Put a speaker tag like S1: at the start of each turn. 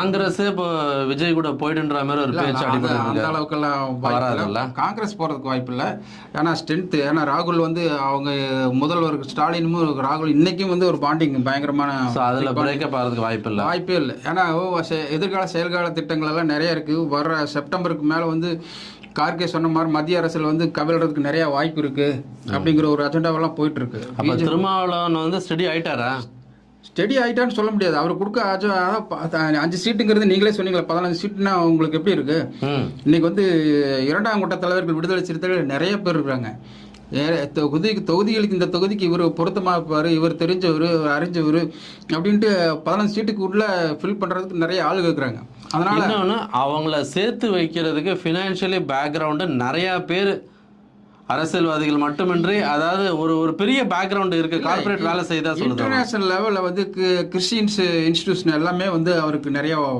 S1: காங்கிரஸே இப்போ விஜய் கூட போயிடுன்ற மாதிரி ஒரு பேச்சு
S2: அந்த அளவுக்கெல்லாம்
S1: வராதுல்ல.
S2: காங்கிரஸ் போகிறதுக்கு வாய்ப்பு இல்லை. ஏன்னா ஸ்ட்ரென்த்து, ஏன்னா ராகுல் வந்து அவங்க முதல்வர் ஸ்டாலினும் ராகுல் இன்னைக்கும் வந்து ஒரு பாண்டிங் பயங்கரமான
S1: அதில் பிரேக்கப் ஆகிறதுக்கு
S2: வாய்ப்பே இல்லை. ஏன்னா எதிர்கால செயல்கால திட்டங்கள் எல்லாம் நிறைய இருக்குது. வர்ற செப்டம்பருக்கு மேலே வந்து கார்கே சொன்ன மாதிரி மத்திய அரசில் வந்து கவிழ்றதுக்கு நிறைய வாய்ப்பு இருக்குது அப்படிங்கிற ஒரு அஜெண்டாவெல்லாம் போயிட்டு இருக்கு.
S1: திருமாவளவன் வந்து ஸ்டடி ஆயிட்டாரா?
S2: ஸ்டெடி ஆகிட்டான்னு சொல்ல முடியாது. அவர் கொடுக்க 5 சீட்டுங்கிறது நீங்களே சொன்னீங்களா, 15 சீட்டுனா உங்களுக்கு எப்படி இருக்கு? இன்னைக்கு வந்து 2ஆம் கட்ட தலைவர்கள் விடுதலை சிறுத்தைகள் நிறைய பேர் இருக்காங்க. தொகுதிகளுக்கு இந்த தொகுதிக்கு இவர் பொருத்தமாக இருப்பார், இவர் தெரிஞ்சவர், அறிஞ்சவர் அப்படின்ட்டு 15 சீட்டுக்கு உள்ள ஃபில் பண்ணுறதுக்கு நிறைய ஆளுங்க இருக்கிறாங்க. அதனால
S1: இன்னொன்று, அவங்கள சேர்த்து வைக்கிறதுக்கு ஃபினான்ஷியலி பேக்ரவுண்டு நிறையா பேர், அரசியல்வாதிகள் மட்டுமின்றி, அதாவது ஒரு பெரிய பேக்ரவுண்ட் இருக்கு, கார்பரேட் வேலை செய்தா சொல்லுது.
S2: இன்டர்நேஷனல் லெவலில் வந்து கிறிஸ்டியன்ஸ் இன்ஸ்டிடியூஷன் எல்லாமே வந்து அவருக்கு நிறைய